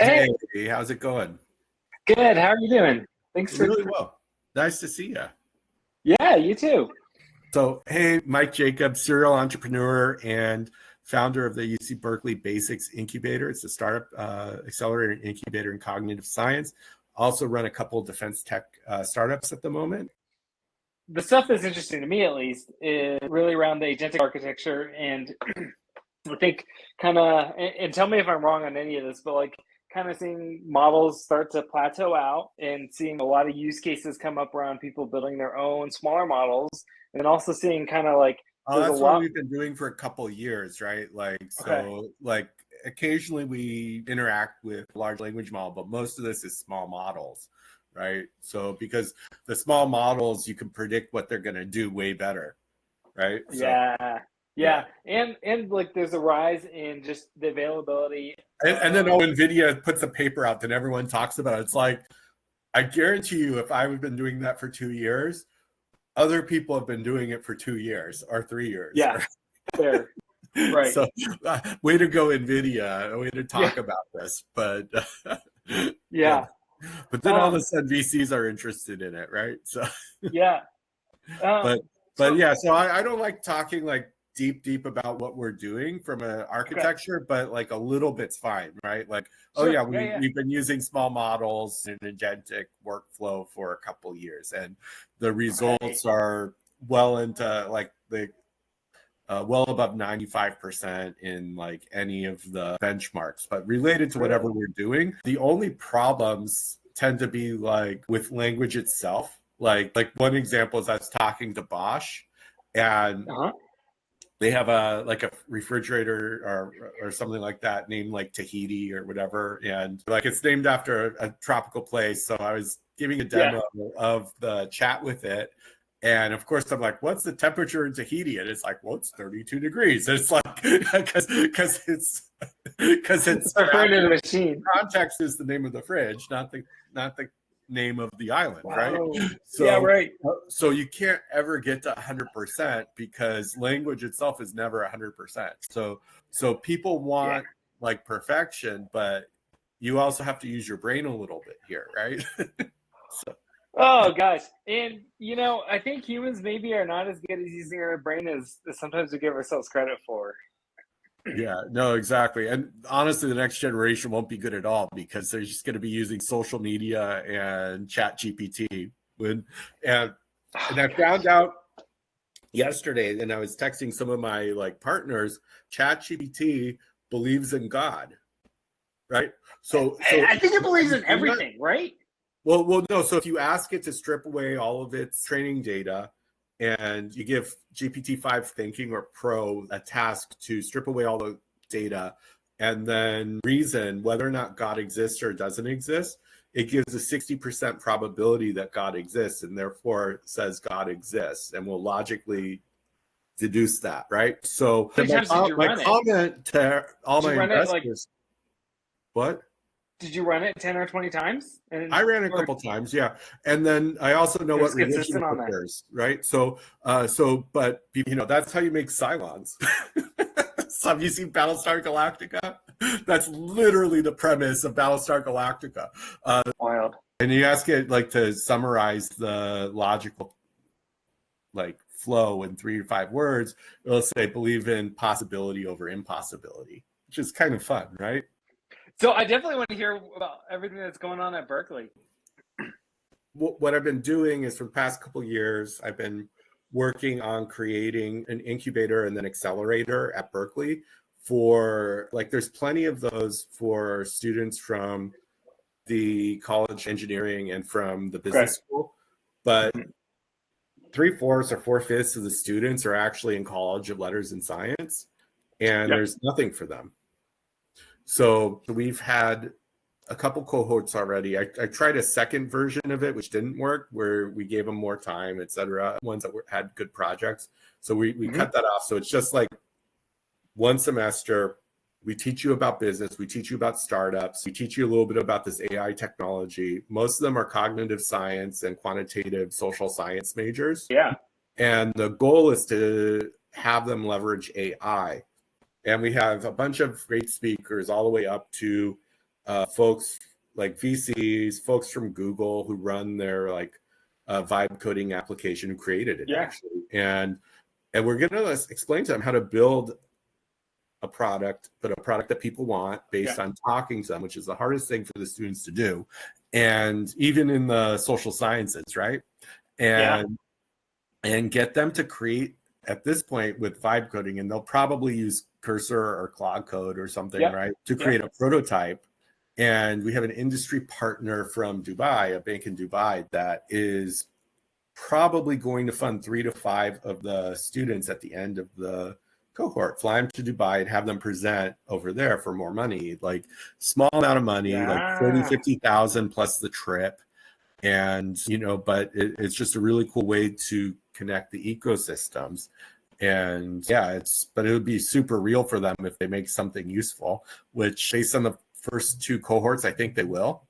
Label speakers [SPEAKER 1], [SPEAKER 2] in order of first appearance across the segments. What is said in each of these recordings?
[SPEAKER 1] Hey,
[SPEAKER 2] Hey, how's it going?
[SPEAKER 1] good. How are you doing? Thanks for.
[SPEAKER 2] Really well. Nice to see you.
[SPEAKER 1] Yeah, you too.
[SPEAKER 2] So, hey, Mike Jacobs, serial entrepreneur and founder of the UC Berkeley Basics Incubator. It's a startup accelerator and incubator in cognitive science. Also run a couple of defense tech startups at the moment.
[SPEAKER 1] The stuff that's interesting to me, at least, is really around the agentic architecture, and I think kind of. And tell me if I'm wrong on any of this, but like kind of seeing models start to plateau out, and seeing a lot of use cases come up around people building their own smaller models, and also seeing kind of like
[SPEAKER 2] Oh,
[SPEAKER 1] there's a
[SPEAKER 2] that's what
[SPEAKER 1] lot.
[SPEAKER 2] we've been doing for a couple of years, right?
[SPEAKER 1] Okay.
[SPEAKER 2] Occasionally we interact with large language model, but most of this is small models, right? So because the small models, you can predict what they're going to do way better, right? So
[SPEAKER 1] Yeah.
[SPEAKER 2] yeah.
[SPEAKER 1] Yeah, and like there's a rise in just the availability
[SPEAKER 2] And then
[SPEAKER 1] of.
[SPEAKER 2] NVIDIA puts a paper out that everyone talks about. It's like, I guarantee you, if I've been doing that for 2 years, other people have been doing it for 2 years or 3 years.
[SPEAKER 1] Yeah, fair. Right.
[SPEAKER 2] So, way to go, NVIDIA. Way to
[SPEAKER 1] Yeah.
[SPEAKER 2] talk about this. But, yeah.
[SPEAKER 1] Yeah.
[SPEAKER 2] But then all of a
[SPEAKER 1] Um,
[SPEAKER 2] sudden, VCs are interested in it, right? So,
[SPEAKER 1] yeah.
[SPEAKER 2] but
[SPEAKER 1] So
[SPEAKER 2] yeah, so I don't like talking like deep about what we're doing from an
[SPEAKER 1] okay.
[SPEAKER 2] architecture, but like a little bit's fine, right? Like, oh
[SPEAKER 1] Sure.
[SPEAKER 2] yeah,
[SPEAKER 1] Yeah, yeah.
[SPEAKER 2] we've been using small models in agentic workflow for a couple years, and the
[SPEAKER 1] Okay.
[SPEAKER 2] results are well into like the well above 95% in like any of the benchmarks. But related to
[SPEAKER 1] Really?
[SPEAKER 2] whatever we're doing, the only problems tend to be like with language itself. Like one example is I was talking to Bosch, and
[SPEAKER 1] Uh-huh.
[SPEAKER 2] they have a like a refrigerator or something like that named like Tahiti or whatever, and like it's named after a tropical place. So I was giving a
[SPEAKER 1] Yeah.
[SPEAKER 2] demo of the chat with it, and of course I'm like, what's the temperature in Tahiti? And it's like, well, it's 32 degrees. And it's like because it's
[SPEAKER 1] Referring to the machine.
[SPEAKER 2] context is the name of the fridge, not the name of the island, right?
[SPEAKER 1] Wow. Yeah,
[SPEAKER 2] So
[SPEAKER 1] right.
[SPEAKER 2] so you can't ever get to 100% because language itself is never 100%. So people
[SPEAKER 1] Yeah.
[SPEAKER 2] want like perfection, but you also have to use your brain a little bit here, right? So
[SPEAKER 1] Oh gosh. And I think humans maybe are not as good as using our brain as sometimes we give ourselves credit for.
[SPEAKER 2] yeah, no, exactly. And honestly, the next generation won't be good at all because they're just going to be using social media and chat GPT. When and
[SPEAKER 1] Oh
[SPEAKER 2] and I
[SPEAKER 1] gosh.
[SPEAKER 2] found out yesterday, and I was texting some of my like partners, ChatGPT believes in God, right? So
[SPEAKER 1] I think it believes in
[SPEAKER 2] and that,
[SPEAKER 1] everything, right?
[SPEAKER 2] well, no. So if you ask it to strip away all of its training data, and you give GPT-5 Thinking or Pro a task to strip away all the data, and then reason whether or not God exists or doesn't exist, it gives a 60% probability that God exists, and therefore says God exists, and will logically deduce that, right? So
[SPEAKER 1] How many times did you
[SPEAKER 2] my
[SPEAKER 1] run it?
[SPEAKER 2] comment to all
[SPEAKER 1] Did you
[SPEAKER 2] my
[SPEAKER 1] run it like
[SPEAKER 2] investors, what?
[SPEAKER 1] did you run it 10 or 20 times?
[SPEAKER 2] I ran a
[SPEAKER 1] Or
[SPEAKER 2] couple times, yeah, and then I also know
[SPEAKER 1] it
[SPEAKER 2] what
[SPEAKER 1] was
[SPEAKER 2] religion
[SPEAKER 1] consistent on that?
[SPEAKER 2] prefers, right? But that's how you make Cylons. So have you seen Battlestar Galactica? That's literally the premise of Battlestar Galactica.
[SPEAKER 1] Wild.
[SPEAKER 2] And you ask it like to summarize the logical like flow in 3 to 5 words, it'll say believe in possibility over impossibility, which is kind of fun, right?
[SPEAKER 1] So I definitely want to hear about everything that's going on at Berkeley.
[SPEAKER 2] What I've been doing is for the past couple of years, I've been working on creating an incubator and then accelerator at Berkeley for like, there's plenty of those for students from the college engineering and from the
[SPEAKER 1] Okay.
[SPEAKER 2] business school, but
[SPEAKER 1] Mhm.
[SPEAKER 2] 3/4 or 4/5 of the students are actually in College of Letters and Science, and
[SPEAKER 1] Yep.
[SPEAKER 2] there's nothing for them. So we've had a couple cohorts already. I tried a second version of it, which didn't work, where we gave them more time, et cetera, ones that had good projects. So we
[SPEAKER 1] Hmm.
[SPEAKER 2] cut that off. So it's just like one semester. We teach you about business. We teach you about startups. We teach you a little bit about this AI technology. Most of them are cognitive science and quantitative social science majors.
[SPEAKER 1] Yeah.
[SPEAKER 2] And the goal is to have them leverage AI. And we have a bunch of great speakers all the way up to folks like VCs, folks from Google who run their like vibe coding application, who created it actually, and we're going to explain to them how to build a product, but a product that people want based on talking to them, which is the hardest thing for the students to do, and even in the social sciences, right? And get them to create at this point with vibe coding, and they'll probably use Cursor or Cloud Code or something, right, to create a prototype. And we have an industry partner from Dubai, a bank in Dubai, that is probably going to fund 3 to 5 of the students at the end of the cohort, fly them to Dubai and have them present over there for more money, like small amount of money, like 40, 50,000 plus the trip. And, you know, but it's just a really cool way to connect the ecosystems. And but it would be super real for them if they make something useful, which based on the first 2 cohorts, I think they will,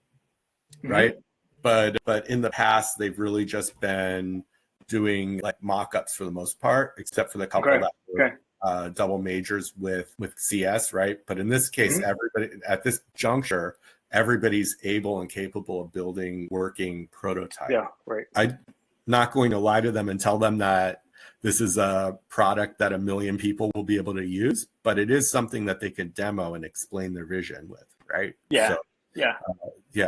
[SPEAKER 2] right? But in the past, they've really just been doing like mock-ups for the most part, except for the couple that were double majors with CS, right? But in this case, everybody at this juncture, everybody's able and capable of building working prototype. I'm not going to lie to them and tell them that this is a product that 1 million people will be able to use, but it is something that they can demo and explain their vision with, right?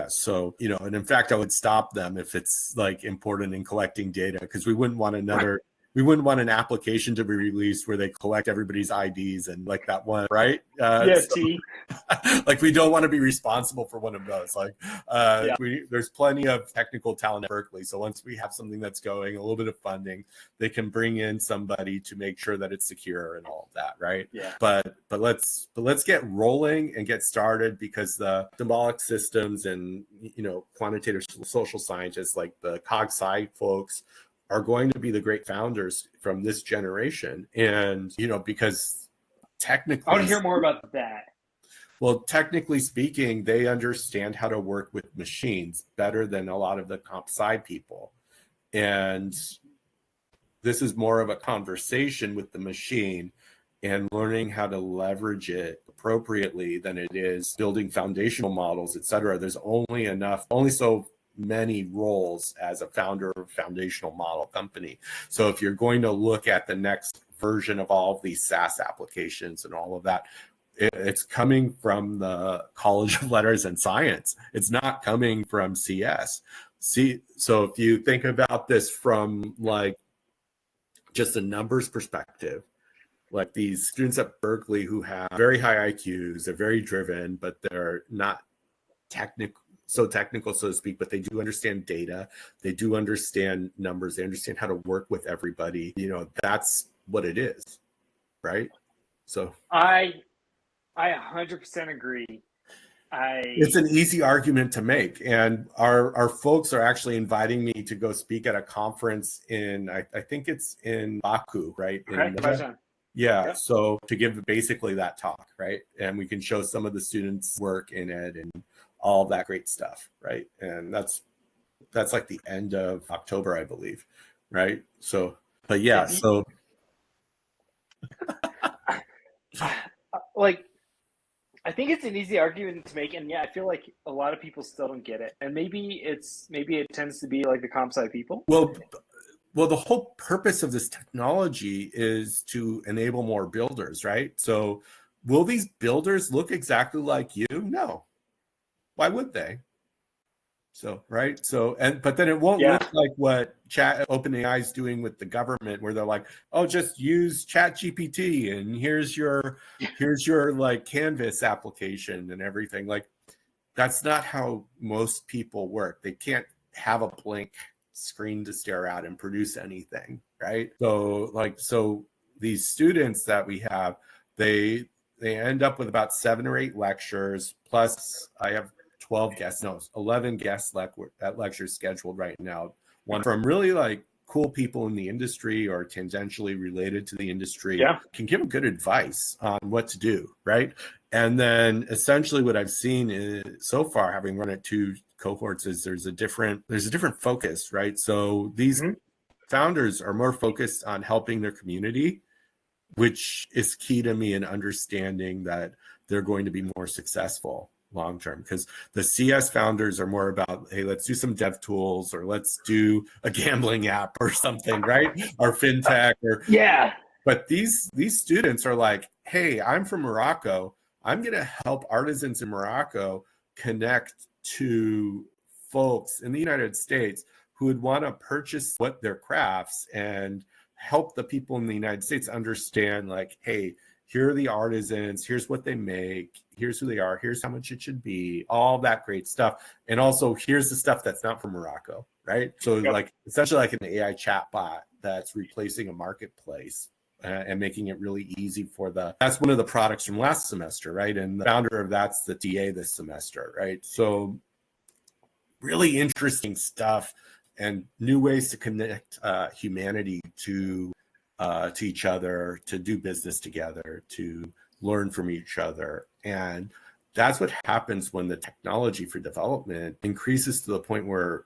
[SPEAKER 2] So, you know, and in fact, I would stop them if it's like important in collecting data, because we wouldn't want an application to be released where they collect everybody's IDs and like that one, right? Like we don't want to be responsible for one of those. Like there's plenty of technical talent at Berkeley. So once we have something that's going, a little bit of funding, they can bring in somebody to make sure that it's secure and all of that, right? But let's get rolling and get started, because the symbolic systems and, you know, quantitative social scientists like the cog sci folks are going to be the great founders from this generation. And, you know, because technically,
[SPEAKER 1] I want to hear more about that.
[SPEAKER 2] Well, technically speaking, they understand how to work with machines better than a lot of the comp sci people. And this is more of a conversation with the machine and learning how to leverage it appropriately than it is building foundational models, et cetera. There's only so many roles as a founder of a foundational model company. So if you're going to look at the next version of all of these SaaS applications and all of that, it's coming from the College of Letters and Science. It's not coming from CS. So if you think about this from like just a numbers perspective, like these students at Berkeley who have very high IQs, they're very driven, but they're not so technical, so to speak, but they do understand data. They do understand numbers. They understand how to work with everybody. You know, that's what it is, right? So
[SPEAKER 1] I 100% agree.
[SPEAKER 2] It's an easy argument to make. And our folks are actually inviting me to go speak at a conference in, I think it's in Baku, right?
[SPEAKER 1] Yeah.
[SPEAKER 2] So to give basically that talk, right? And we can show some of the students' work in it and all that great stuff, right? And that's like the end of October, I believe, right? So, but yeah, so
[SPEAKER 1] like, I think it's an easy argument to make, and I feel like a lot of people still don't get it, and maybe it tends to be like the comp sci people.
[SPEAKER 2] Well, the whole purpose of this technology is to enable more builders, right? So, will these builders look exactly like you? No. Why would they? So, right. So, but then it won't look like what OpenAI is doing with the government, where they're like, oh, just use ChatGPT and here's your like Canvas application and everything. Like, that's not how most people work. They can't have a blank screen to stare at and produce anything, right? So these students that we have, they end up with about 7 or 8 lectures, plus I have 11 guest lectures scheduled right now. One from really like cool people in the industry or tangentially related to the industry, can give them good advice on what to do, right? And then essentially what I've seen is, so far, having run it 2 cohorts, is there's a different focus, right? So these founders are more focused on helping their community, which is key to me in understanding that they're going to be more successful, long term, because the CS founders are more about, hey, let's do some dev tools, or let's do a gambling app or something, right? Or fintech, or
[SPEAKER 1] Yeah.
[SPEAKER 2] But these students are like, hey, I'm from Morocco. I'm going to help artisans in Morocco connect to folks in the United States who would want to purchase what their crafts, and help the people in the United States understand, like, hey, here are the artisans, here's what they make, here's who they are, here's how much it should be, all that great stuff. And also, here's the stuff that's not from Morocco, right? So like essentially like an AI chatbot that's replacing a marketplace, and making it really easy for that's one of the products from last semester, right? And the founder of that's the TA this semester, right? So really interesting stuff, and new ways to connect humanity to each other, to do business together, to learn from each other. And that's what happens when the technology for development increases to the point where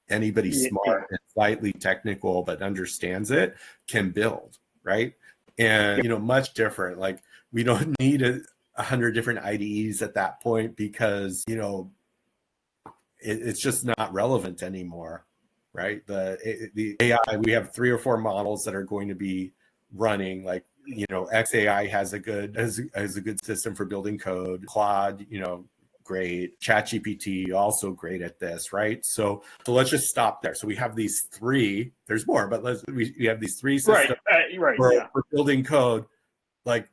[SPEAKER 2] anybody smart and slightly technical but understands it can build, right? And much different. Like, we don't need 100 different IDEs at that point, because it's just not relevant anymore, right? The AI, we have 3 or 4 models that are going to be running. Like, XAI has a good system for building code. Claude, great. ChatGPT also great at this, right? So let's just stop there. So we have these 3. There's more, but we have these 3 systems for building code. Like,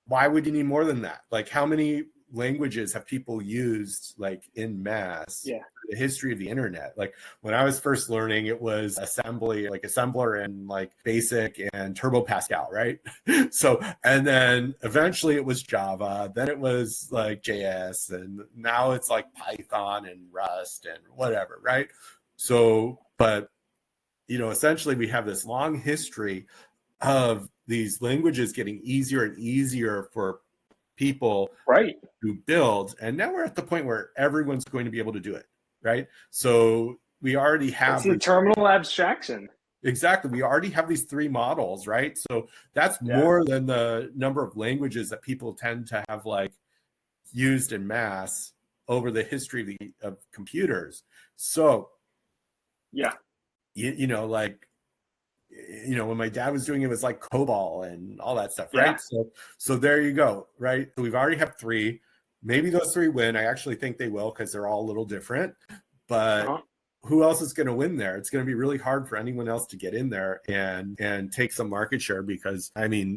[SPEAKER 2] why would you need more than that? Like, how many languages have people used, like, in mass? The history of the internet. Like, when I was first learning, it was assembly, like assembler and like basic and turbo Pascal, right? So, and then eventually it was Java, then it was like JS, and now it's like Python and Rust and whatever, right? So, but essentially we have this long history of these languages getting easier and easier for people to build, and now we're at the point where everyone's going to be able to do it, right? So we already have
[SPEAKER 1] the terminal abstraction.
[SPEAKER 2] Exactly. We already have these 3 models, right? So that's more than the number of languages that people tend to have like used in mass over the history of computers. So when my dad was doing it was like COBOL and all that stuff, right? So there you go, right? So we've already have 3. Maybe those 3 win. I actually think they will, because they're all a little different. But who else is going to win there? It's going to be really hard for anyone else to get in there and take some market share, because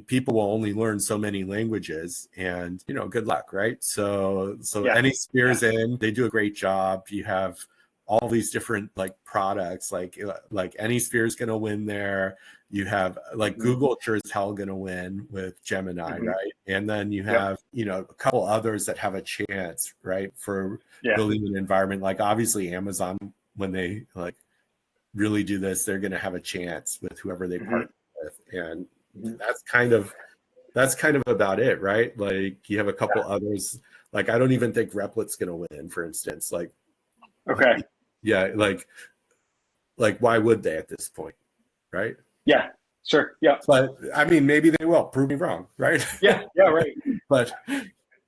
[SPEAKER 2] people will only learn so many languages, and good luck, right? So AnySphere's in, they do a great job. You have all these different like products, like AnySphere is going to win there. You have like Google sure as hell going to win with Gemini, right? And then you have a couple others that have a chance, right, for building an environment. Like obviously Amazon, when they like really do this, they're going to have a chance with whoever they partner with, and that's kind of about it, right? Like you have a couple others. Like I don't even think Replic's going to win, for instance. Like like why would they at this point, right? But maybe they will. Prove me wrong, right?
[SPEAKER 1] Right.
[SPEAKER 2] but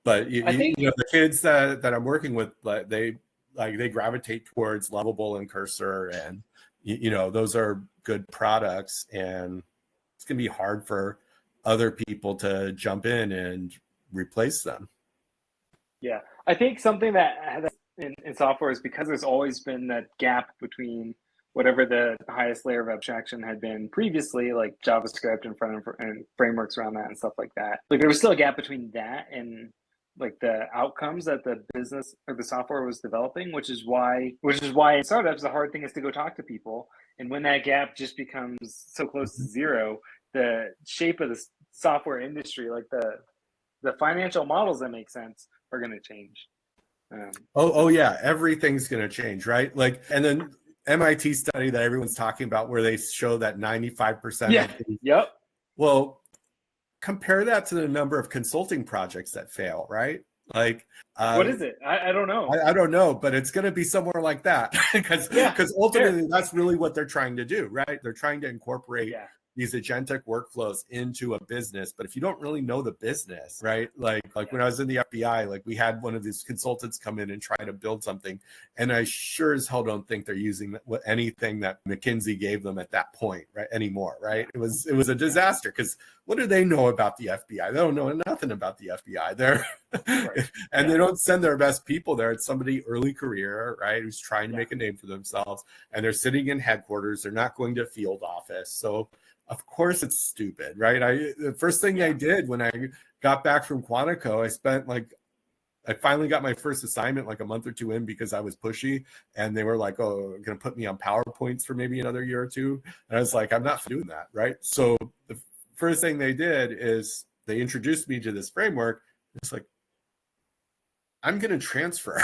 [SPEAKER 2] the kids that I'm working with, they gravitate towards Lovable and Cursor, and those are good products, and it's gonna be hard for other people to jump in and replace them.
[SPEAKER 1] I think something that in software is because there's always been that gap between whatever the highest layer of abstraction had been previously, like JavaScript and frameworks around that and stuff like that. Like there was still a gap between that and like the outcomes that the business or the software was developing, which is why in startups the hard thing is to go talk to people. And when that gap just becomes so close to zero, the shape of the software industry, like the financial models that make sense, are going to change.
[SPEAKER 2] Everything's going to change, right? Like, and then MIT study that everyone's talking about, where they show that 95% well, compare that to the number of consulting projects that fail, right? Like
[SPEAKER 1] what is it? I don't know.
[SPEAKER 2] I don't know, but it's going to be somewhere like that, because ultimately that's really what they're trying to do, right? They're trying to incorporate these agentic workflows into a business. But if you don't really know the business, right? Like when I was in the FBI, like we had one of these consultants come in and try to build something. And I sure as hell don't think they're using anything that McKinsey gave them at that point, right? Anymore, right? It was a disaster, because what do they know about the FBI? They don't know nothing about the FBI. They're and they don't send their best people there. It's somebody early career, right, who's trying to make a name for themselves, and they're sitting in headquarters. They're not going to field office. So of course it's stupid, right? The first thing I did when I got back from Quantico, I finally got my first assignment like a month or two in, because I was pushy, and they were like, oh, going to put me on PowerPoints for maybe another year or two. And I was like, I'm not doing that, right? So the first thing they did is they introduced me to this framework. It's like, I'm going to transfer.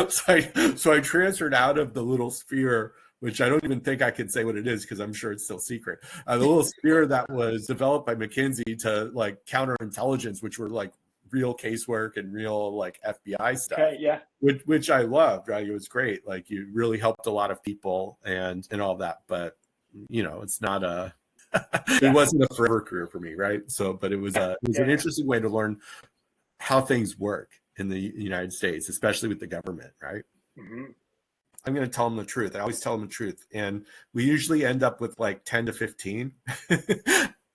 [SPEAKER 2] So I transferred out of the little sphere, which I don't even think I can say what it is, because I'm sure it's still secret. The little sphere that was developed by McKinsey to like counterintelligence, which were like real casework and real like FBI stuff, which I loved, right? It was great. Like, you really helped a lot of people and all that. But, it's not it wasn't a forever career for me, right? So, but it was an interesting way to learn how things work in the United States, especially with the government, right? Mm-hmm. I'm going to tell them the truth. I always tell them the truth. And we usually end up with like 10 to 15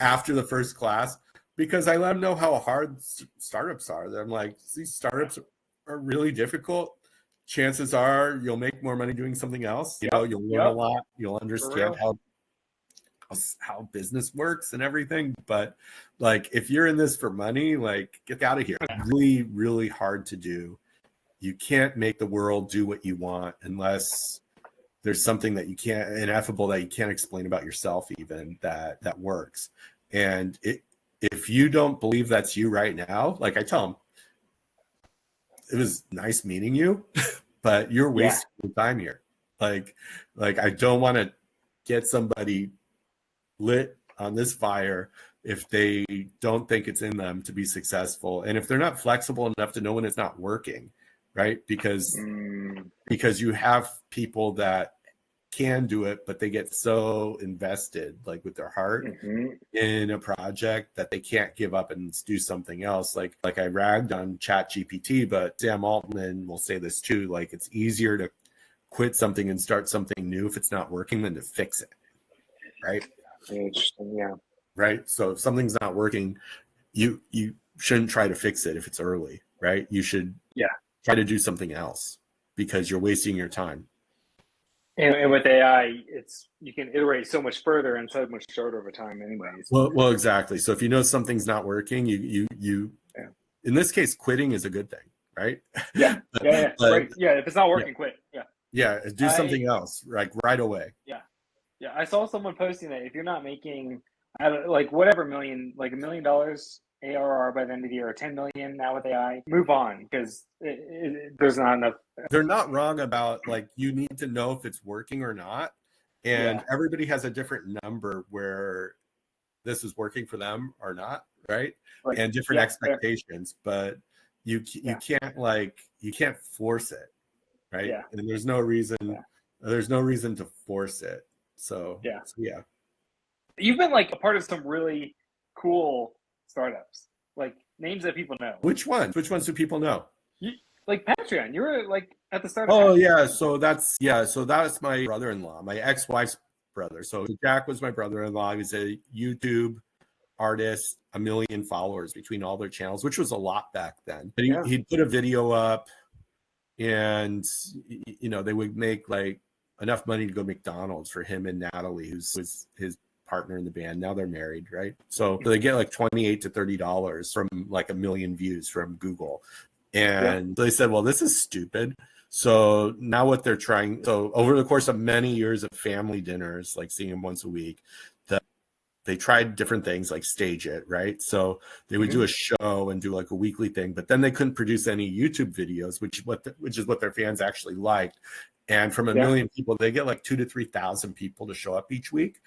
[SPEAKER 2] after the first class, because I let them know how hard startups are. I'm like, these startups are really difficult. Chances are you'll make more money doing something else. You'll learn a lot. You'll understand how business works and everything. But like, if you're in this for money, like, get out of here. It's really, really hard to do. You can't make the world do what you want unless there's something that you can't, ineffable, that you can't explain about yourself even, that works. And if you don't believe that's you right now, like I tell them, it was nice meeting you, but you're wasting your time here. Like I don't want to get somebody lit on this fire if they don't think it's in them to be successful, and if they're not flexible enough to know when it's not working, right? Because you have people that can do it, but they get so invested, like with their heart in a project, that they can't give up and do something else. Like I ragged on ChatGPT, but Sam Altman will say this too. Like, it's easier to quit something and start something new if it's not working than to fix it, right?
[SPEAKER 1] Interesting, yeah.
[SPEAKER 2] Right. So if something's not working, you shouldn't try to fix it if it's early, right? You should try to do something else, because you're wasting your time.
[SPEAKER 1] And with AI, you can iterate so much further and so much shorter of a time anyways.
[SPEAKER 2] Well, exactly. So if you know something's not working, you in this case, quitting is a good thing, right?
[SPEAKER 1] Yeah. Right. Yeah. If it's not working, quit. Yeah.
[SPEAKER 2] Yeah. Do something else, like right away.
[SPEAKER 1] Yeah. Yeah. I saw someone posting that if you're not making like whatever $1 million ARR by the end of the year, or 10 million now with AI, move on, because there's not enough.
[SPEAKER 2] They're not wrong about, like, you need to know if it's working or not. And everybody has a different number where this is working for them or not, right? And different expectations, but you can't force it, right? And there's no reason to force it. So yeah.
[SPEAKER 1] You've been like a part of some really cool startups, like names that people know.
[SPEAKER 2] Which ones do people know?
[SPEAKER 1] Like Patron, you were like at the start.
[SPEAKER 2] Oh yeah, so that's my brother-in-law, my ex-wife's brother. So Jack was my brother-in-law. He was a YouTube artist, 1 million followers between all their channels, which was a lot back then. But he'd put a video up, and they would make like enough money to go to McDonald's for him and Natalie, who was his partner in the band. Now they're married, right? So they get like $28 to $30 from like 1 million views from Google. And they said, well, this is stupid. So now what they're trying, so over the course of many years of family dinners, like seeing him once a week, they tried different things, like stage it, right? So they would do a show and do like a weekly thing, but then they couldn't produce any YouTube videos, which is what their fans actually liked. And from 1 million people, they get like 2,000 to 3,000 people to show up each week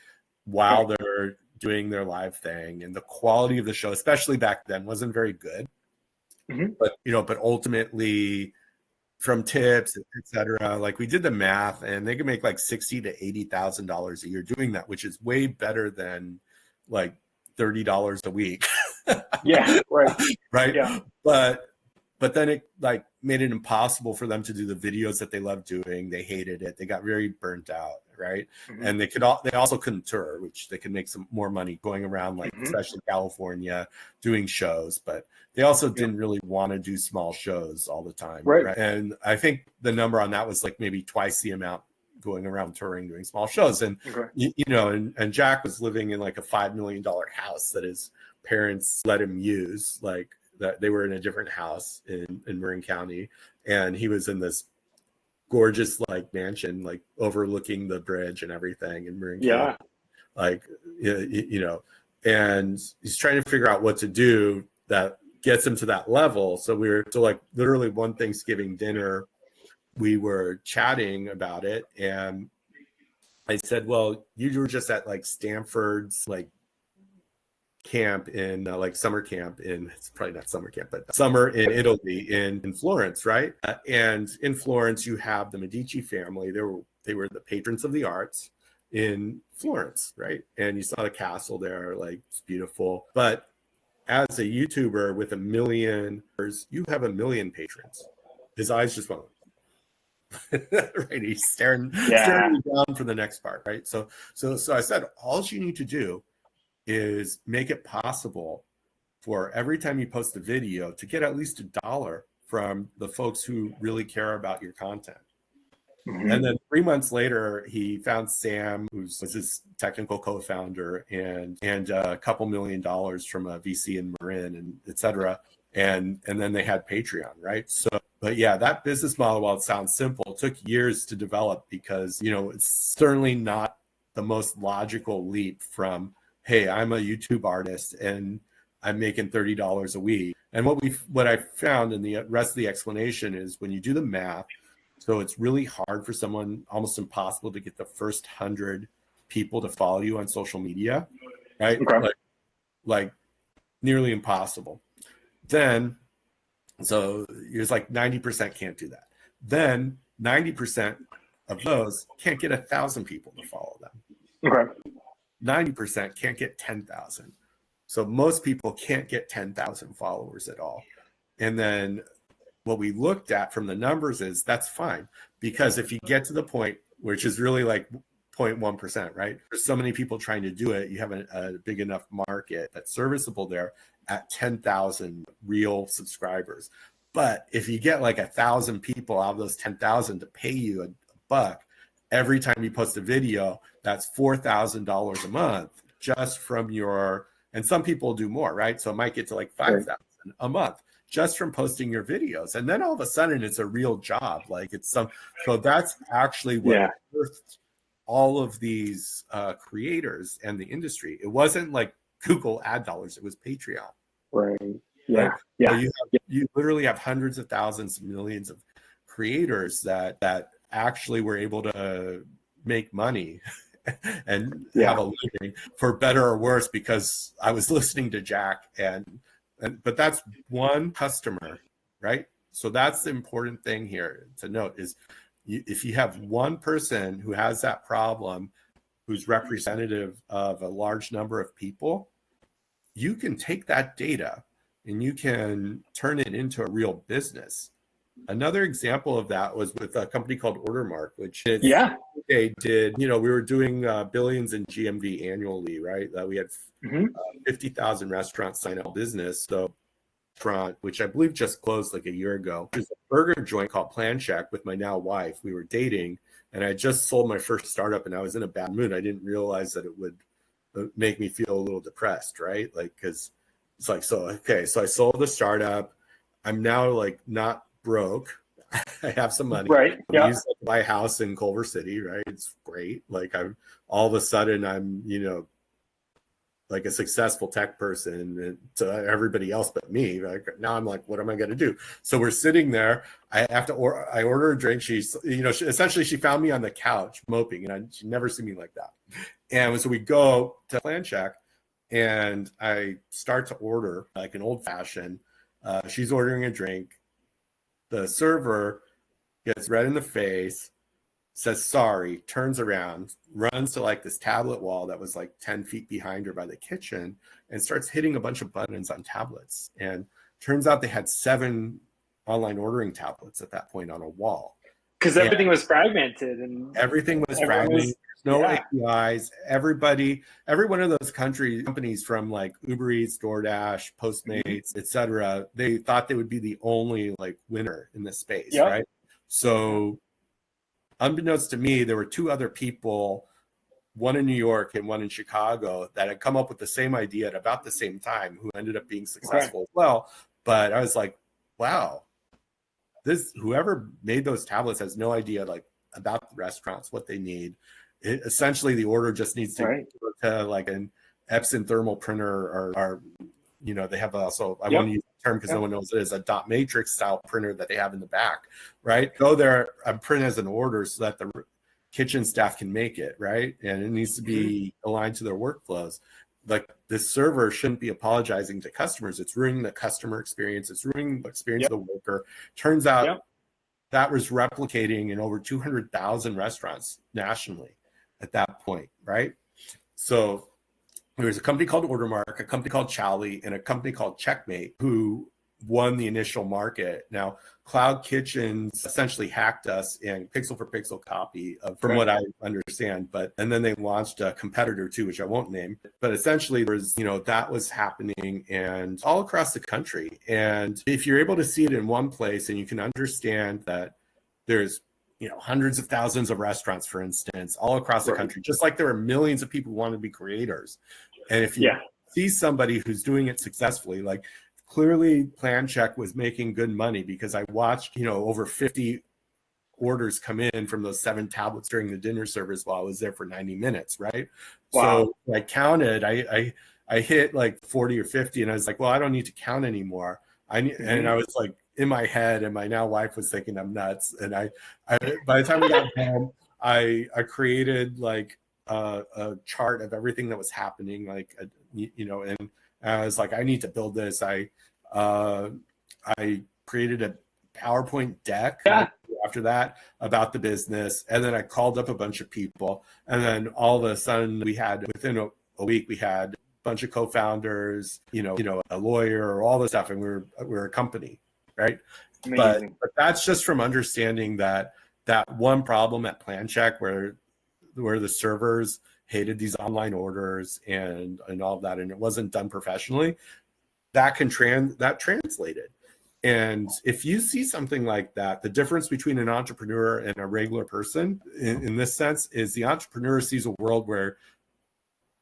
[SPEAKER 2] while they're doing their live thing. And the quality of the show, especially back then, wasn't very good. But ultimately from tips, etc. Like we did the math, and they can make like $60,000 to $80,000 a year doing that, which is way better than like $30 a week.
[SPEAKER 1] Yeah, right.
[SPEAKER 2] Right.
[SPEAKER 1] Yeah.
[SPEAKER 2] But then it like made it impossible for them to do the videos that they loved doing. They hated it. They got very burnt out, right?
[SPEAKER 1] Mm-hmm.
[SPEAKER 2] And they also couldn't tour, which they could make some more money going around, like especially California, doing shows. But they also didn't really want to do small shows all the time,
[SPEAKER 1] right?
[SPEAKER 2] And I think the number on that was like maybe twice the amount going around touring, doing small shows. And you know, and Jack was living in like a $5 million house that his parents let him use, like that they were in a different house in Marin County, and he was in this gorgeous like mansion, like overlooking the bridge and everything in Marin County. Like, you know, and he's trying to figure out what to do that gets him to that level. So like literally one Thanksgiving dinner, we were chatting about it, and I said, well, you were just at like Stanford's like camp in like summer camp in, it's probably not summer camp, but summer in Italy in Florence, right? And in Florence, you have the Medici family. They were the patrons of the arts in Florence, right? And you saw the castle there, like it's beautiful. But as a YouTuber with 1 million, you have 1 million patrons. His eyes just went, right? He's staring down for the next part, right? So I said, all you need to do is make it possible for every time you post a video to get at least $1 from the folks who really care about your content. And then 3 months later, he found Sam, who was his technical co-founder, and a couple $1 million from a VC in Marin, and et cetera. And then they had Patreon, right? So, but yeah, that business model, while it sounds simple, took years to develop because, you know, it's certainly not the most logical leap from, hey, I'm a YouTube artist and I'm making $30 a week. And what I found in the rest of the explanation is when you do the math, so it's really hard for someone, almost impossible to get the first 100 people to follow you on social media, right? Like nearly impossible. Then, so it's like 90% can't do that. Then 90% of those can't get 1,000 people to follow them. 90% can't get 10,000. So most people can't get 10,000 followers at all. And then what we looked at from the numbers is that's fine, because if you get to the point, which is really like 0.1%, right? There's so many people trying to do it. You have a big enough market that's serviceable there at 10,000 real subscribers. But if you get like 1,000 people out of those 10,000 to pay you a buck every time you post a video, that's $4,000 a month just from your, and some people do more, right? So it might get to like 5,000 a month just from posting your videos. And then all of a sudden it's a real job. Like it's so that's actually what birthed all of these creators and the industry. It wasn't like Google ad dollars, it was Patreon.
[SPEAKER 1] Yeah.
[SPEAKER 2] So you literally have hundreds of thousands, millions of creators that actually were able to make money and have a living, for better or worse, because I was listening to Jack but that's one customer, right? So that's the important thing here to note is if you have one person who has that problem, who's representative of a large number of people, you can take that data and you can turn it into a real business. Another example of that was with a company called OrderMark, which they did, you know, we were doing billions in GMV annually, right? We had 50,000 restaurants sign up business. So restaurant, which I believe just closed like a year ago, there's a burger joint called Plan Check with my now wife. We were dating and I just sold my first startup and I was in a bad mood. I didn't realize that it would make me feel a little depressed, right? Like, cause it's like, so I sold the startup. I'm now like not broke. I have some money.
[SPEAKER 1] Right.
[SPEAKER 2] I use to buy a house in Culver City, right? It's great. Like I'm all of a sudden I'm, you know, like a successful tech person to everybody else but me. Like now I'm like, what am I going to do? So we're sitting there. I order a drink. She's, you know, essentially she found me on the couch moping, and she'd never seen me like that. And so we go to Plan Check and I start to order like an old fashioned. She's ordering a drink. The server gets red in the face, says sorry, turns around, runs to like this tablet wall that was like 10 feet behind her by the kitchen, and starts hitting a bunch of buttons on tablets. And turns out they had 7 online ordering tablets at that point on a wall.
[SPEAKER 1] Because everything was fragmented, and
[SPEAKER 2] everything was fragmented. No APIs. Every one of those companies from like Uber Eats, DoorDash, Postmates, etc., they thought they would be the only like winner in this space, right? So unbeknownst to me, there were 2 other people, one in New York and one in Chicago, that had come up with the same idea at about the same time, who ended up being successful as well. But I was like, wow, whoever made those tablets has no idea like about the restaurants, what they need. Essentially, the order just needs to go to like an Epson thermal printer, or they have also, I won't use the term because no one knows it is, a dot matrix style printer that they have in the back, right? Go there and print as an order so that the kitchen staff can make it, right? And it needs to be aligned to their workflows. Like, this server shouldn't be apologizing to customers. It's ruining the customer experience. It's ruining the experience of the worker. Turns out that was replicating in over 200,000 restaurants nationally at that point, right? So there was a company called OrderMark, a company called Chowly, and a company called Checkmate who won the initial market. Now, Cloud Kitchens essentially hacked us in pixel for pixel copy of, from what I understand, and then they launched a competitor too, which I won't name. But essentially, there was, that was happening and all across the country. And if you're able to see it in one place and you can understand that there's hundreds of thousands of restaurants, for instance, all across the country, just like there are millions of people who want to be creators. And if you see somebody who's doing it successfully, like clearly Plan Check was making good money, because I watched, over 50 orders come in from those 7 tablets during the dinner service while I was there for 90 minutes, right? Wow. So I counted, I hit like 40 or 50, and I was like, well, I don't need to count anymore. And I was like, in my head, and my now wife was thinking I'm nuts. And I by the time we got home, I created like a chart of everything that was happening, like, and I was like, I need to build this. I created a PowerPoint deck after that about the business. And then I called up a bunch of people. And then all of a sudden within a week, we had a bunch of co-founders, a lawyer, all this stuff. And we're a company. Right. But that's just from understanding that one problem at Plan Check where the servers hated these online orders and all of that, and it wasn't done professionally, that translated. And if you see something like that, the difference between an entrepreneur and a regular person in this sense is the entrepreneur sees a world where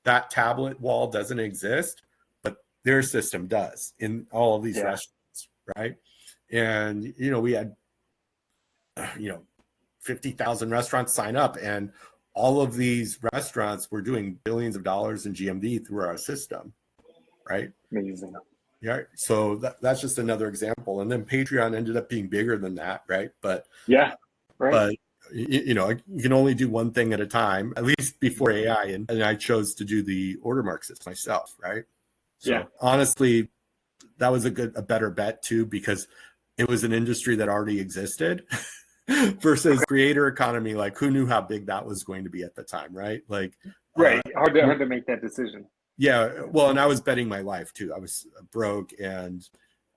[SPEAKER 2] that tablet wall doesn't exist, but their system does in all of these restaurants, right? And, we had, 50,000 restaurants sign up, and all of these restaurants were doing billions of dollars in GMV through our system, right? Amazing. Yeah. So that's just another example. And then Patreon ended up being bigger than that, right? But but you can only do one thing at a time, at least before AI. And I chose to do the OrderMark system myself, right? So honestly, that was a better bet too, because it was an industry that already existed versus creator economy. Like, who knew how big that was going to be at the time, right? Like,
[SPEAKER 1] hard to make that decision.
[SPEAKER 2] Yeah, well, and I was betting my life too. I was broke and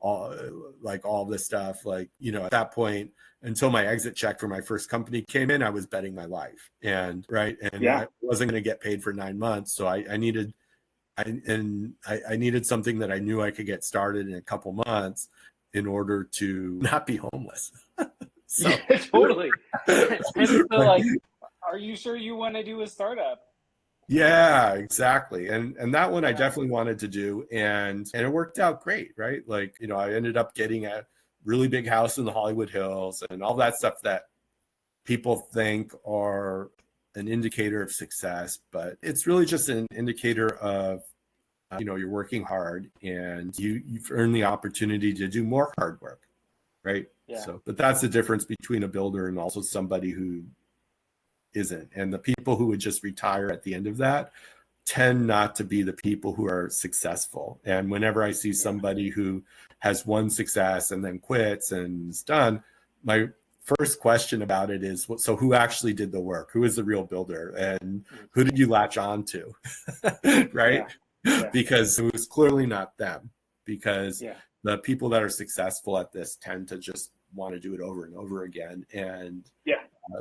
[SPEAKER 2] all this stuff. Like, at that point, until my exit check for my first company came in, I was betting my life, and I wasn't going to get paid for 9 months, so I needed something that I knew I could get started in a couple months in order to not be homeless.
[SPEAKER 1] So. Yeah, totally. And so, like, are you sure you want to do a startup?
[SPEAKER 2] Yeah, exactly. And that one I definitely wanted to do, and it worked out great, right? Like, I ended up getting a really big house in the Hollywood Hills and all that stuff that people think are an indicator of success, but it's really just an indicator of you're working hard and you've earned the opportunity to do more hard work, right? So, but that's the difference between a builder and also somebody who isn't. And the people who would just retire at the end of that tend not to be the people who are successful. And whenever I see somebody who has one success and then quits and is done, my first question about it is, so who actually did the work? Who is the real builder? And who did you latch on to? Right? Because it was clearly not them, because the people that are successful at this tend to just want to do it over and over again. And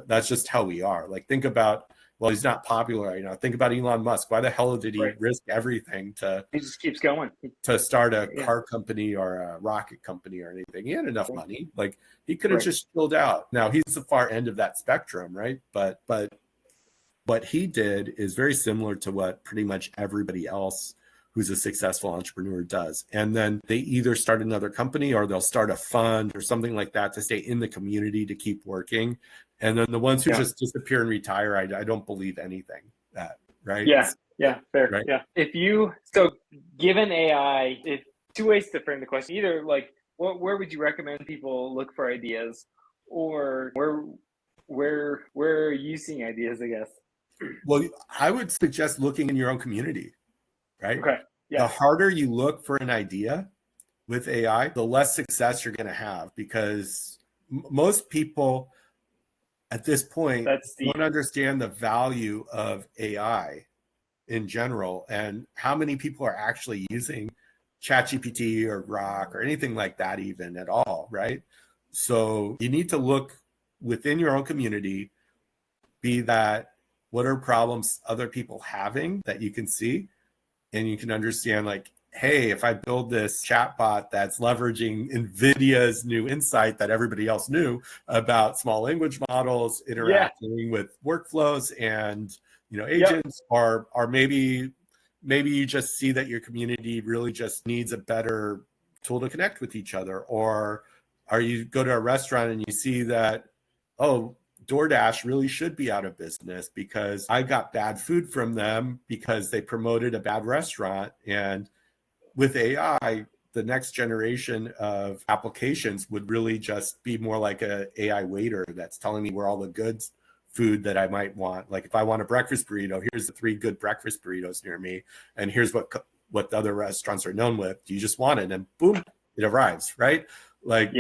[SPEAKER 2] that's just how we are. Like, think about, well, he's not popular right now. Think about Elon Musk. Why the hell did he risk everything to?
[SPEAKER 1] He just keeps going.
[SPEAKER 2] To start a car company or a rocket company or anything. He had enough money. Like, he could have just chilled out. Now, he's the far end of that spectrum, right? But what he did is very similar to what pretty much everybody else who's a successful entrepreneur does. And then they either start another company or they'll start a fund or something like that to stay in the community to keep working. And then the ones who just disappear and retire, I don't believe anything that, right?
[SPEAKER 1] Yeah, fair.
[SPEAKER 2] Right?
[SPEAKER 1] Yeah. So given AI, if two ways to frame the question, either like, where would you recommend people look for ideas, or where are you seeing ideas, I guess?
[SPEAKER 2] Well, I would suggest looking in your own community, right?
[SPEAKER 1] Okay. Yeah.
[SPEAKER 2] The harder you look for an idea with AI, the less success you're going to have, because most people at this point don't understand the value of AI in general and how many people are actually using ChatGPT or Grok or anything like that even at all, right? So you need to look within your own community, be that what are problems other people having that you can see, and you can understand, like, hey, if I build this chatbot that's leveraging NVIDIA's new insight that everybody else knew about small language models interacting with workflows and, you know, agents, or maybe you just see that your community really just needs a better tool to connect with each other, or you go to a restaurant and you see that, oh, DoorDash really should be out of business because I got bad food from them because they promoted a bad restaurant. And with AI, the next generation of applications would really just be more like a AI waiter that's telling me where all the good food that I might want. Like, if I want a breakfast burrito, here's the 3 good breakfast burritos near me, and here's what the other restaurants are known with. Do you just want it? And boom, it arrives, right? Like,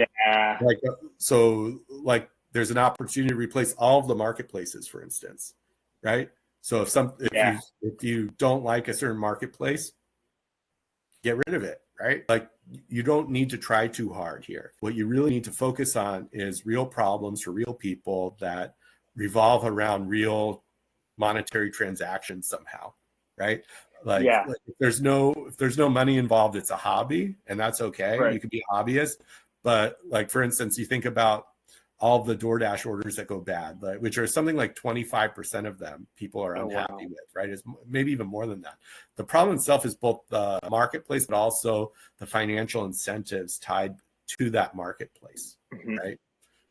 [SPEAKER 2] there's an opportunity to replace all of the marketplaces, for instance, right? So if you don't like a certain marketplace, get rid of it, right? Like, you don't need to try too hard here. What you really need to focus on is real problems for real people that revolve around real monetary transactions somehow, right? Like, if there's no money involved, it's a hobby, and that's okay. You can be a hobbyist, but, like, for instance, you think about all of the DoorDash orders that go bad, which are something like 25% of them people are unhappy with, right? It's maybe even more than that. The problem itself is both the marketplace, but also the financial incentives tied to that marketplace, right?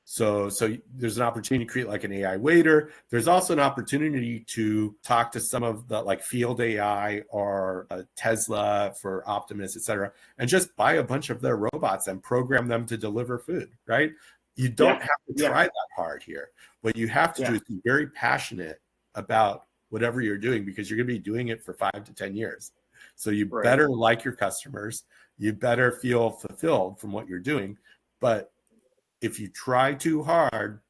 [SPEAKER 2] So there's an opportunity to create like an AI waiter. There's also an opportunity to talk to some of the, like, Field AI or Tesla for Optimus, et cetera, and just buy a bunch of their robots and program them to deliver food, right? You don't have to try that hard here. What you have to do is be very passionate about whatever you're doing, because you're going to be doing it for 5 to 10 years. So you better like your customers. You better feel fulfilled from what you're doing. But if you try too hard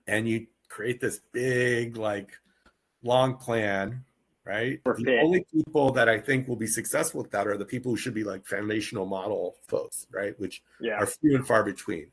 [SPEAKER 2] and you create this big, like, long plan, right? The only people that I think will be successful with that are the people who should be like foundational model folks, right? Which are few and far between.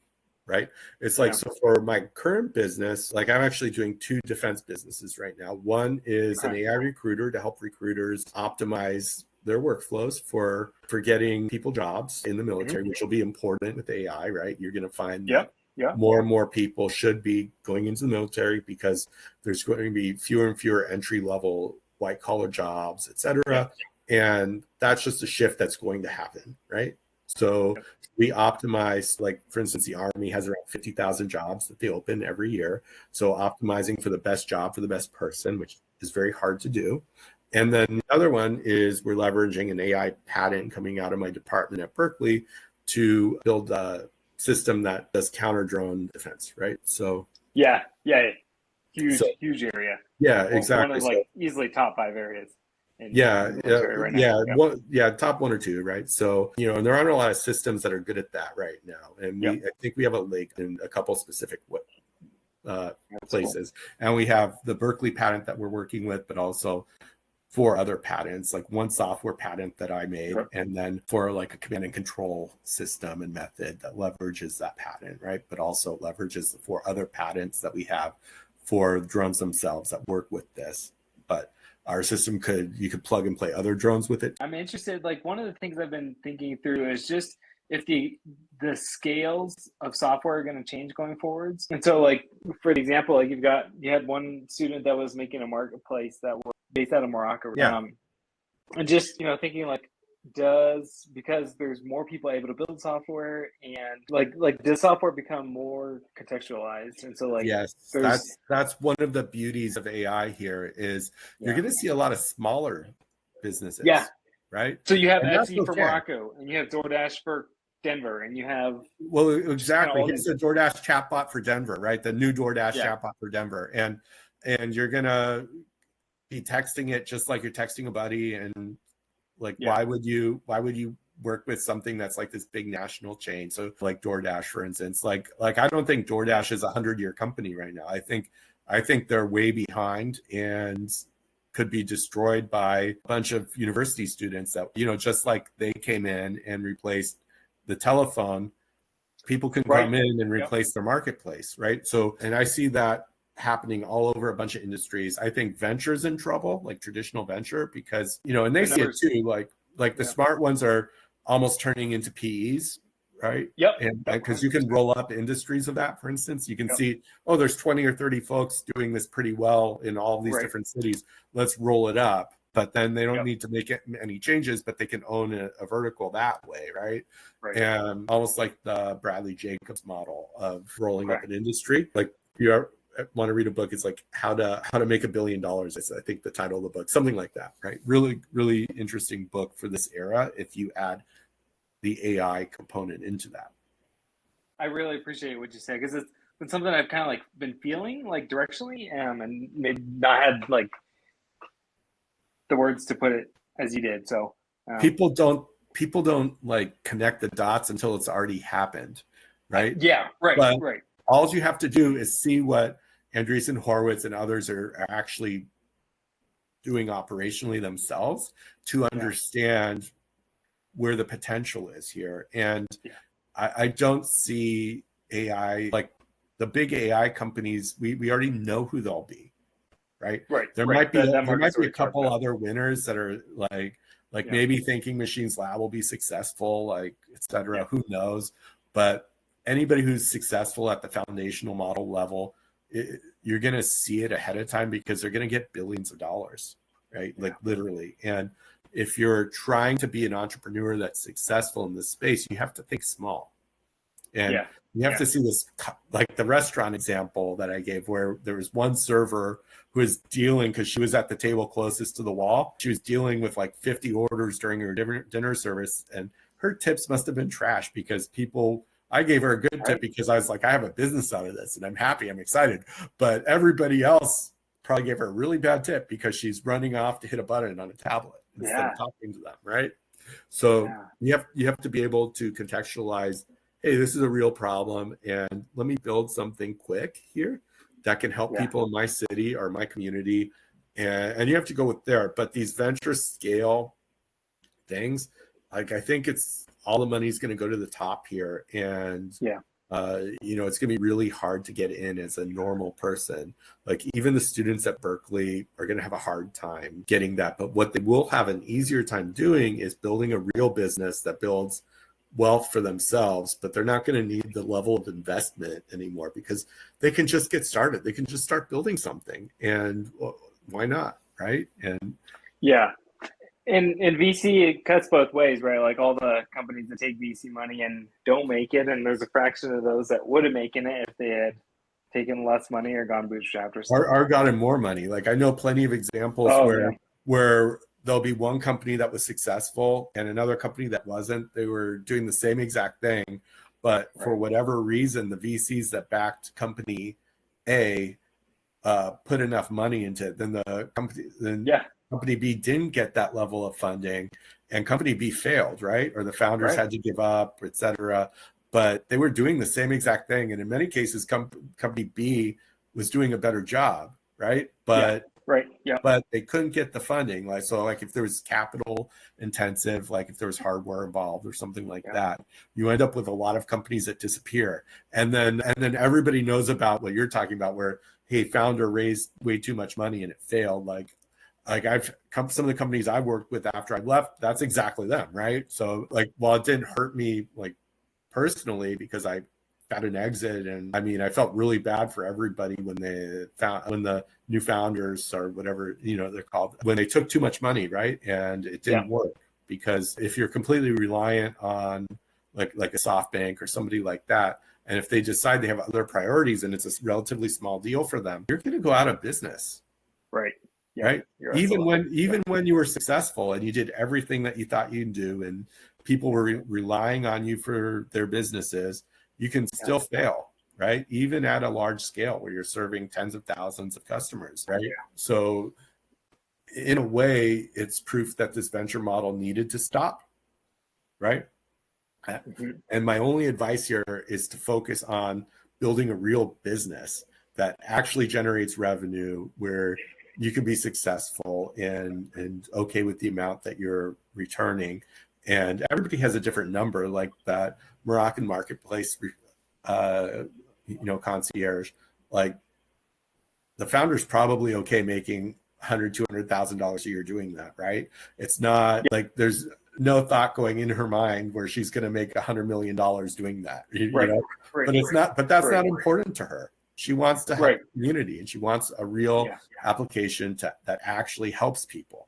[SPEAKER 2] Right? It's like, so for my current business, like, I'm actually doing 2 defense businesses right now. One is an AI recruiter to help recruiters optimize their workflows for getting people jobs in the military, which will be important with AI, right? You're going to find that more and more people should be going into the military because there's going to be fewer and fewer entry-level white-collar jobs, et cetera. And that's just a shift that's going to happen, right? So we optimize, like, for instance, the Army has around 50,000 jobs that they open every year. So optimizing for the best job for the best person, which is very hard to do. And then the other one is we're leveraging an AI patent coming out of my department at Berkeley to build a system that does counter drone defense, right? So
[SPEAKER 1] huge area.
[SPEAKER 2] Yeah, exactly.
[SPEAKER 1] One of, like, easily top 5 areas.
[SPEAKER 2] Top 1 or 2, right? So, and there aren't a lot of systems that are good at that right now, and I think we have a leg in a couple specific places. Cool. And we have the Berkeley patent that we're working with, but also 4 other patents, like one software patent that I made, sure. And then for like a command and control system and method that leverages that patent, right? But also leverages the 4 other patents that we have for drones themselves that work with this. But our system you could plug and play other drones with it.
[SPEAKER 1] I'm interested, like one of the things I've been thinking through is just if the scales of software are going to change going forwards. And so like, for example, like you had one student that was making a marketplace that was based out of Morocco.
[SPEAKER 2] Yeah.
[SPEAKER 1] And just, thinking like, because there's more people able to build software and like does software become more contextualized? And so like,
[SPEAKER 2] yes, that's one of the beauties of AI here is you're going to see a lot of smaller businesses.
[SPEAKER 1] Yeah.
[SPEAKER 2] Right.
[SPEAKER 1] So you have Etsy for Morocco, and you have DoorDash for Denver, and you have
[SPEAKER 2] exactly. Here's the DoorDash chatbot for Denver, right? The new DoorDash chatbot for Denver, and you're gonna be texting it just like you're texting a buddy, and like why would you work with something that's like this big national chain? So like DoorDash, for instance, like I don't think DoorDash is a 100-year company right now. I think they're way behind and could be destroyed by a bunch of university students that, just like they came in and replaced the telephone, people can come in and replace their marketplace, right? So, and I see that happening all over a bunch of industries. I think venture's in trouble, like traditional venture, because, and they see it too, like the smart ones are almost turning into PEs, right?
[SPEAKER 1] Yep.
[SPEAKER 2] And because you can roll up industries of that, for instance, you can see, there's 20 or 30 folks doing this pretty well in all of these different cities. Let's roll it up. But then they don't need to make any changes, but they can own a vertical that way, right? And almost like the Bradley Jacobs model of rolling up an industry. Like if you want to read a book, it's like how to make $1 billion. I think the title of the book, something like that, right? Really, really interesting book for this era if you add the AI component into that.
[SPEAKER 1] I really appreciate what you said, because it's been something I've kind of like been feeling like directionally, and maybe not had like the words to put it as you did. So
[SPEAKER 2] people don't like connect the dots until it's already happened, right?
[SPEAKER 1] Yeah, right,
[SPEAKER 2] but
[SPEAKER 1] right.
[SPEAKER 2] All you have to do is see what Andreessen Horowitz and others are actually doing operationally themselves to understand where the potential is here. And I don't see AI, like the big AI companies, we already know who they'll be, right? There might be a couple other winners that are like maybe Thinking Machines Lab will be successful, like et cetera, who knows? But anybody who's successful at the foundational model level, you're going to see it ahead of time because they're going to get billions of dollars, right? Like literally. And if you're trying to be an entrepreneur that's successful in this space, you have to think small. And you have to see this, like the restaurant example that I gave, where there was one server who was dealing, because she was at the table closest to the wall, she was dealing with like 50 orders during her dinner service. And her tips must have been trash because I gave her a good tip because I was like, I have a business out of this and I'm happy, I'm excited. But everybody else probably gave her a really bad tip because she's running off to hit a button on a tablet instead of talking to them, right? So you have to be able to contextualize, hey, this is a real problem, and let me build something quick here that can help people in my city or my community. And you have to go with there. But these venture scale things, like I think it's all the money's going to go to the top here. And it's going to be really hard to get in as a normal person. Like even the students at Berkeley are going to have a hard time getting that. But what they will have an easier time doing is building a real business that builds wealth for themselves, but they're not going to need the level of investment anymore because they can just get started. They can just start building something, and why not, right? And
[SPEAKER 1] in VC, it cuts both ways, right? Like all the companies that take VC money and don't make it, and there's a fraction of those that would have making it if they had taken less money or gone bootstrapped or something.
[SPEAKER 2] Or gotten more money. Like I know plenty of examples where there'll be one company that was successful and another company that wasn't. They were doing the same exact thing, but for whatever reason, the VCs that backed company A put enough money into it. Then the company B didn't get that level of funding, and company B failed, right? Or the founders had to give up, et cetera. But they were doing the same exact thing, and in many cases, company B was doing a better job, right? But but they couldn't get the funding. Like, so like if there was capital intensive, like if there was hardware involved or something like that, you end up with a lot of companies that disappear. And then everybody knows about what you're talking about, where, hey, founder raised way too much money and it failed. Like I've come, some of the companies I worked with after I left, that's exactly them, right? So like, while it didn't hurt me like personally because I got an exit, and I mean, I felt really bad for everybody when the new founders, or whatever, you know, they're called, when they took too much money, right? And it didn't work, because if you're completely reliant on like a SoftBank or somebody like that, and if they decide they have other priorities and it's a relatively small deal for them, you're going to go out of business.
[SPEAKER 1] Right.
[SPEAKER 2] Right. Even when you were successful and you did everything that you thought you'd do, and people were relying on you for their businesses, you can still fail, right? Even at a large scale where you're serving tens of thousands of customers, right? So in a way, it's proof that this venture model needed to stop, right? And my only advice here is to focus on building a real business that actually generates revenue, where you can be successful and okay with the amount that you're returning. And everybody has a different number, like that Moroccan marketplace, you know, concierge. Like, the founder's probably okay making $100,000-$200,000 a year doing that, right? It's not like there's no thought going into her mind where she's going to make $100 million doing that, you know? But it's not. But that's not important to her. She wants to help the community, and she wants a real application that actually helps people,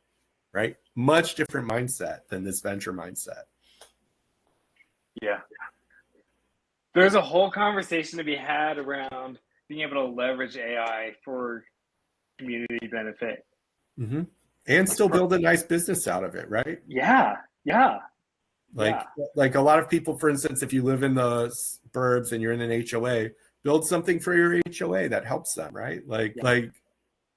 [SPEAKER 2] right? Much different mindset than this venture mindset.
[SPEAKER 1] Yeah. There's a whole conversation to be had around being able to leverage AI for community benefit.
[SPEAKER 2] Mm-hmm. And still build a nice business out of it, right? Like a lot of people, for instance, if you live in the burbs and you're in an HOA, build something for your HOA that helps them, right? Like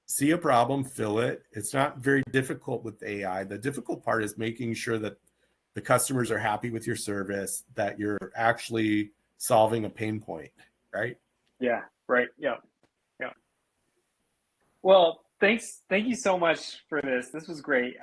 [SPEAKER 2] see a problem, fill it. It's not very difficult with AI. The difficult part is making sure that the customers are happy with your service, that you're actually solving a pain point, right?
[SPEAKER 1] Yeah. Well, thank you so much for this. This was great.